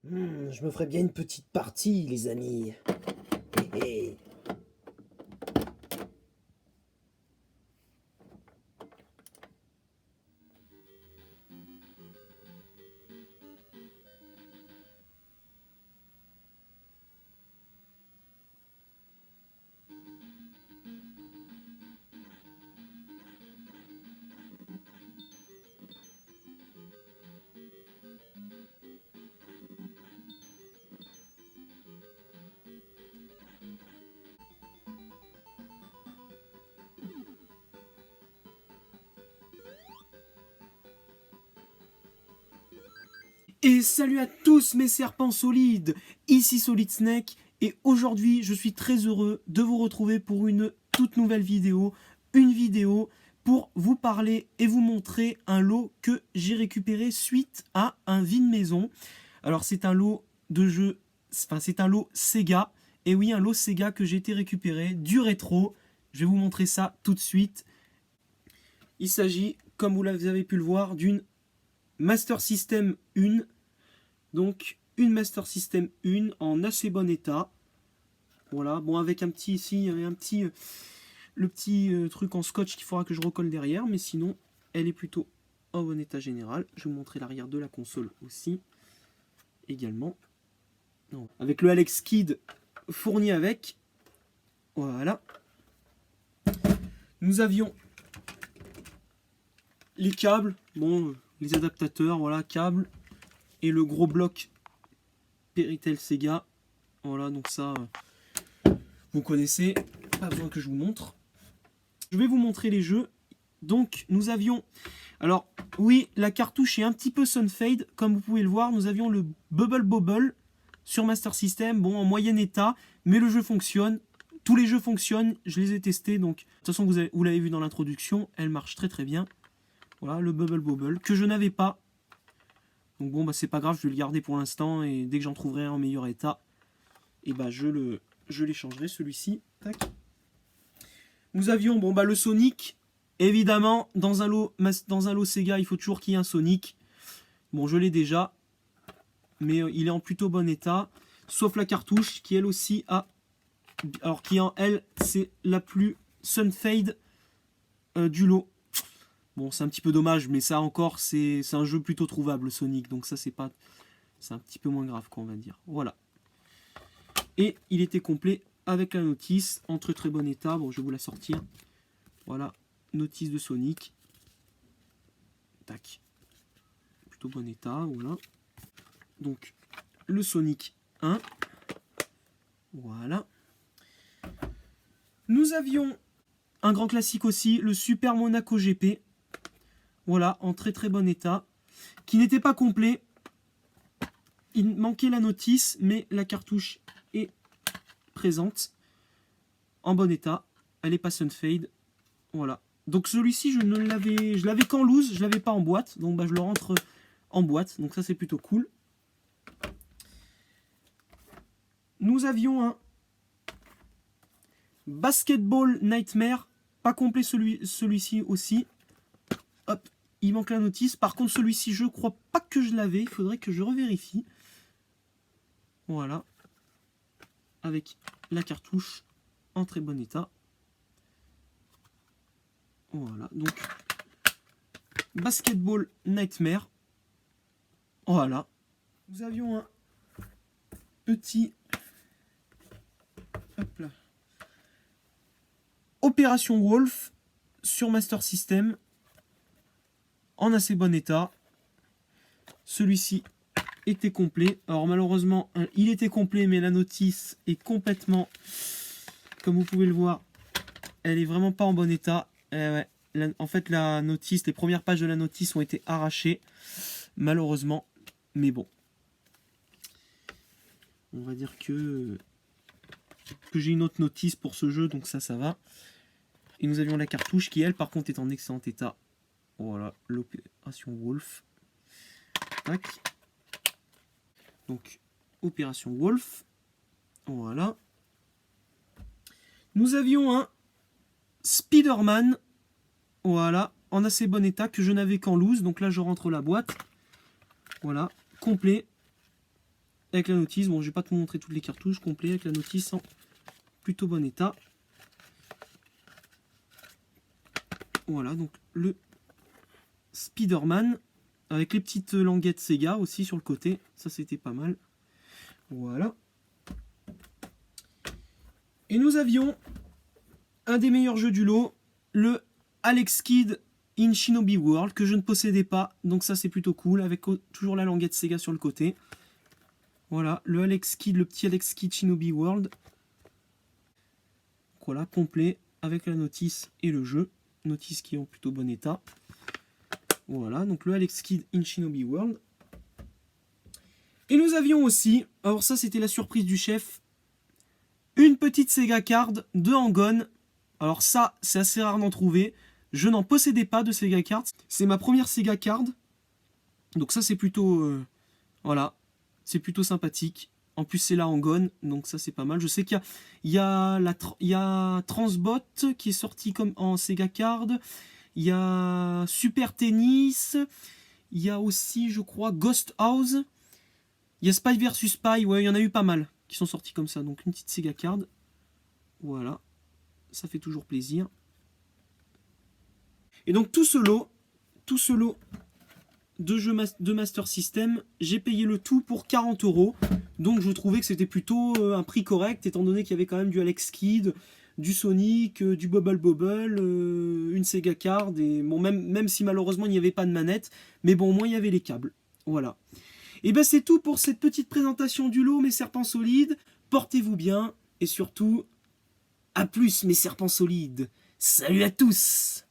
Je me ferais bien une petite partie, les amis. Hé hé. Et salut à tous mes serpents solides, ici Solid Snake, et aujourd'hui je suis très heureux de vous retrouver pour une toute nouvelle vidéo, une vidéo pour vous parler et vous montrer un lot que j'ai récupéré suite à un vide maison. Alors c'est un lot de jeux, enfin c'est un lot Sega, et oui un lot Sega que j'ai été récupéré, du rétro, je vais vous montrer ça tout de suite. Il s'agit, comme vous avez pu le voir, d'une Master System 1, donc une Master System 1 en assez bon état. Voilà, bon avec un petit ici, un petit, le petit truc en scotch qu'il faudra que je recolle derrière, mais sinon elle est plutôt en bon état général. Je vais vous montrer l'arrière de la console aussi, également. Non. Avec le Alex Kidd fourni avec. Voilà. Nous avions les câbles, bon, les adaptateurs, voilà, câbles, et le gros bloc Péritel Sega. Voilà, donc ça, vous connaissez, pas besoin que je vous montre. Je vais vous montrer les jeux. Donc, nous avions... Alors, oui, la cartouche est un petit peu sunfade, comme vous pouvez le voir. Nous avions le Bubble Bobble sur Master System, bon, en moyen état, mais le jeu fonctionne. Tous les jeux fonctionnent, je les ai testés, donc de toute façon, vous l'avez vu dans l'introduction, elle marche très très bien. Voilà, le Bubble Bobble, que je n'avais pas. Donc bon, bah c'est pas grave, je vais le garder pour l'instant, et dès que j'en trouverai un en meilleur état, et bah je l'échangerai, celui-ci. Tac. Nous avions bon, bah, le Sonic. Évidemment, dans un lot Sega, il faut toujours qu'il y ait un Sonic. Bon, je l'ai déjà, mais il est en plutôt bon état. Sauf la cartouche, qui elle aussi a... Alors, qui en elle, c'est la plus sunfade du lot. Bon, c'est un petit peu dommage, mais ça encore, c'est un jeu plutôt trouvable, Sonic. Donc ça, c'est un petit peu moins grave, quoi, on va dire. Voilà. Et il était complet avec la notice, en très très bon état. Bon, je vais vous la sortir. Voilà, notice de Sonic. Tac. Plutôt bon état, voilà. Donc, le Sonic 1. Voilà. Nous avions un grand classique aussi, le Super Monaco GP. Voilà, en très très bon état. Qui n'était pas complet. Il manquait la notice, mais la cartouche est présente. En bon état. Elle n'est pas sunfade. Voilà. Donc celui-ci, je l'avais qu'en loose, je l'avais pas en boîte. Donc bah, je le rentre en boîte. Donc ça, c'est plutôt cool. Nous avions un Basketball Nightmare. Pas complet celui-ci aussi. Hop, il manque la notice. Par contre, celui-ci, je crois pas que je l'avais. Il faudrait que je revérifie. Voilà. Avec la cartouche en très bon état. Voilà, donc Basketball Nightmare. Voilà. Nous avions un petit... Hop là. Opération Wolf sur Master System. En assez bon état. Celui-ci était complet. Alors malheureusement, il était complet, mais la notice est complètement... Comme vous pouvez le voir, elle est vraiment pas en bon état. Ouais. En fait, la notice, les premières pages de la notice ont été arrachées, malheureusement. Mais bon, on va dire que j'ai une autre notice pour ce jeu, donc ça va. Et nous avions la cartouche qui, elle, par contre, est en excellent état. Voilà, l'opération Wolf. Tac. Donc, opération Wolf. Voilà. Nous avions un Spider-Man. Voilà, en assez bon état, que je n'avais qu'en loose. Donc là, je rentre la boîte. Voilà, complet. avec la notice. Bon, je vais pas te montrer toutes les cartouches complètes avec la notice en plutôt bon état. Voilà, donc le Spider-Man avec les petites languettes Sega aussi sur le côté. Ça, c'était pas mal. Voilà. Et nous avions un des meilleurs jeux du lot, le Alex Kidd in Shinobi World, que je ne possédais pas. Donc ça, c'est plutôt cool, avec toujours la languette Sega sur le côté. Voilà, le Alex Kidd, le petit Alex Kidd Shinobi World. Voilà, complet, avec la notice et le jeu. Notice qui est en plutôt bon état. Voilà, donc le Alex Kidd in Shinobi World. Et nous avions aussi, alors ça c'était la surprise du chef, une petite Sega Card de Hang-On. Alors ça, c'est assez rare d'en trouver. Je n'en possédais pas de Sega Card. C'est ma première Sega Card. Donc ça c'est plutôt... voilà, c'est plutôt sympathique. En plus c'est la Hang-On, donc ça c'est pas mal. Je sais qu'il y a Transbot qui est sorti comme en Sega Card. Il y a Super Tennis. Il y a aussi, je crois, Ghost House. Il y a Spy vs Spy. Ouais, il y en a eu pas mal qui sont sortis comme ça. Donc une petite Sega Card. Voilà. Ça fait toujours plaisir. Et donc tout ce lot de jeux de Master System, j'ai payé le tout pour 40 €. Donc je trouvais que c'était plutôt un prix correct, étant donné qu'il y avait quand même du Alex Kidd, du Sonic, du Bubble Bobble, une Sega Card, et bon, même si malheureusement il n'y avait pas de manette, mais bon, au moins il y avait les câbles. Voilà. Et ben c'est tout pour cette petite présentation du lot, mes serpents solides. Portez-vous bien, et surtout, à plus mes serpents solides. Salut à tous!